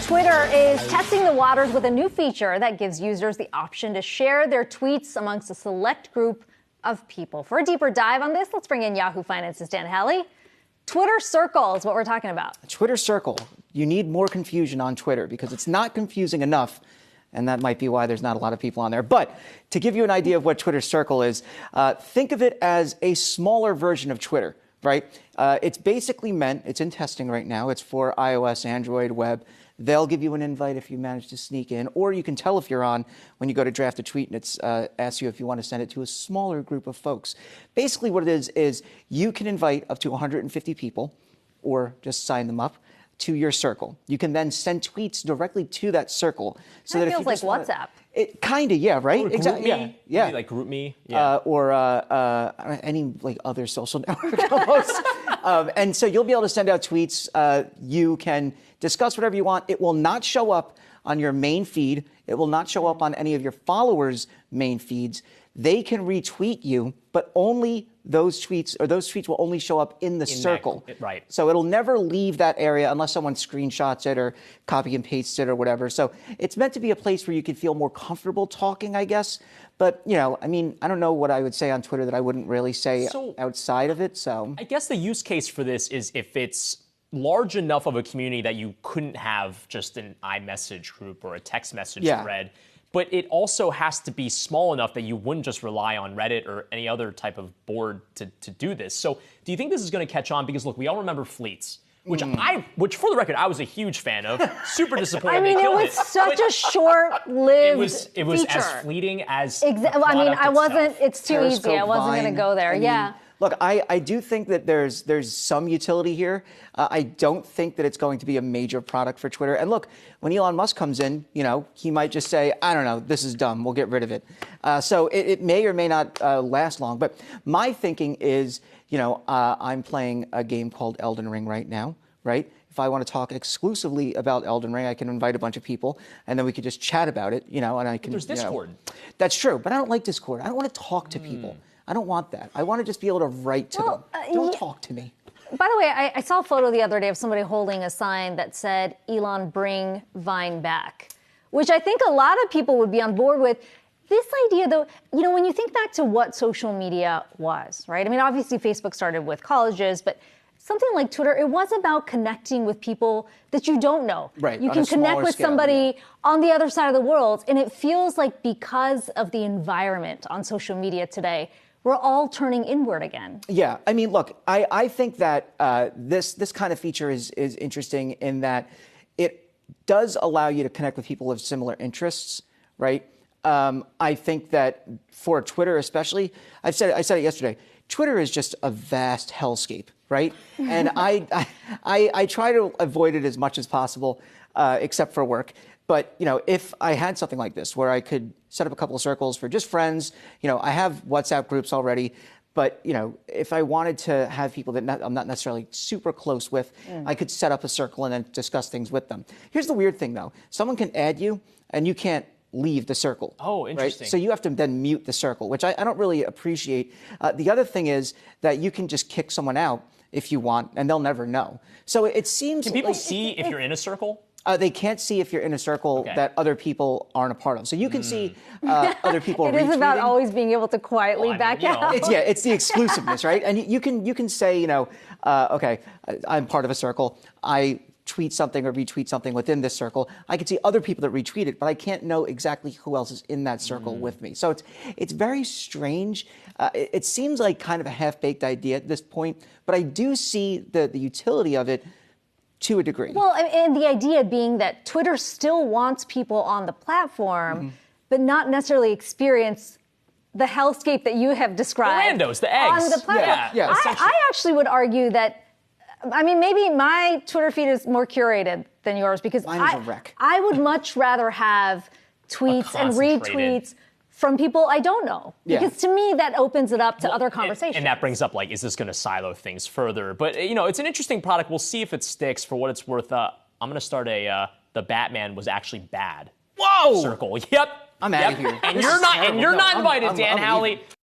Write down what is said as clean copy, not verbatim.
Twitter is testing the waters with a new feature that gives users the option to share their tweets amongst a select group of people. For a deeper dive on this, let's bring in Yahoo Finance's Dan Halley. Twitter Circle is what we're talking about. Twitter Circle. You need more confusion on Twitter because it's not confusing enough. And that might be why there's not a lot of people on there. But to give you an idea of what Twitter Circle is, think of it as a smaller version of Twitter, right? It's basically meant, it's in testing right now. It's for iOS, Android, web. They'll give you an invite if you manage to sneak in, or you can tell if you're on when you go to draft a tweet and it's asks you if you want to send it to a smaller group of folks. Basically what it is you can invite up to 150 people or just sign them up to your circle. You can then send tweets directly to that circle. So that feels like WhatsApp. It kind of, yeah, right? Exactly. Yeah. Maybe like GroupMe. Yeah. Or any like other social network almost. And so you'll be able to send out tweets. You can discuss whatever you want. It will not show up on your main feed. It will not show up on any of your followers' main feeds. They can retweet you, but only those tweets will only show up in the circle. Right. So it'll never leave that area unless someone screenshots it or copy and pastes it or whatever. So it's meant to be a place where you can feel more comfortable talking, I guess. But, you know, I mean, I don't know what I would say on Twitter that I wouldn't really say outside of it. So I guess the use case for this is if it's large enough of a community that you couldn't have just an iMessage group or a text message thread. But it also has to be small enough that you wouldn't just rely on Reddit or any other type of board to do this. So do you think this is going to catch on? Because, look, we all remember Fleets, which for the record, I was a huge fan of. Super disappointed they killed it. It was such a short-lived It was feature. as fleeting as I mean, I wasn't, itself. it's too easy. I wasn't going to go there. Look, I do think that there's some utility here. I don't think that it's going to be a major product for Twitter. And look, when Elon Musk comes in, you know, he might just say, I don't know, this is dumb. We'll get rid of it. So it may or may not last long. But my thinking is, you know, I'm playing a game called Elden Ring right now, right? If I want to talk exclusively about Elden Ring, I can invite a bunch of people, and then we could just chat about it, you know, and I can. There's Discord. That's true, but I don't like Discord. I don't want to talk to people. I don't want that. I want to just be able to write to them. Don't talk to me. By the way, I saw a photo the other day of somebody holding a sign that said, Elon, bring Vine back, which I think a lot of people would be on board with. This idea, though, you know, when you think back to what social media was, right? I mean, obviously, Facebook started with colleges, but something like Twitter, it was about connecting with people that you don't know. Right. You can connect with somebody on the other side of the world. And it feels like because of the environment on social media today, we're all turning inward again. Yeah, I mean, look, I think that this kind of feature is interesting in that it does allow you to connect with people of similar interests, right? I think that for Twitter especially, I said it yesterday, Twitter is just a vast hellscape, right? And I try to avoid it as much as possible, except for work. But, you know, if I had something like this where I could set up a couple of circles for just friends, you know, I have WhatsApp groups already. But, you know, if I wanted to have people that I'm not necessarily super close with, I could set up a circle and then discuss things with them. Here's the weird thing, though. Someone can add you and you can't leave the circle. Oh, interesting. Right? So you have to then mute the circle, which I don't really appreciate. The other thing is that you can just kick someone out if you want, and they'll never know. So it seems Can people see if you're in a circle? They can't see if you're in a circle that other people aren't a part of. So you can see other people retweeting. It is about always being able to quietly back out. It's the exclusiveness, right? And you can say, you know, okay, I'm part of a circle. I tweet something or retweet something within this circle. I can see other people that retweet it, but I can't know exactly who else is in that circle with me. So it's very strange. It seems like kind of a half-baked idea at this point, but I do see the utility of it to a degree. Well, and the idea being that Twitter still wants people on the platform, but not necessarily experience the hellscape that you have described. The randos, the eggs. On the platform. Yeah, I actually would argue that, I mean, maybe my Twitter feed is more curated than yours because Mine is a wreck. I would much rather have tweets and retweets from people I don't know. Because to me, that opens it up to other conversations. And that brings up, like, is this going to silo things further? But, you know, it's an interesting product. We'll see if it sticks. For what it's worth, I'm going to start the Batman was actually bad. Whoa! Circle. Yep. I'm out of here. And you're not invited, Dan Halley.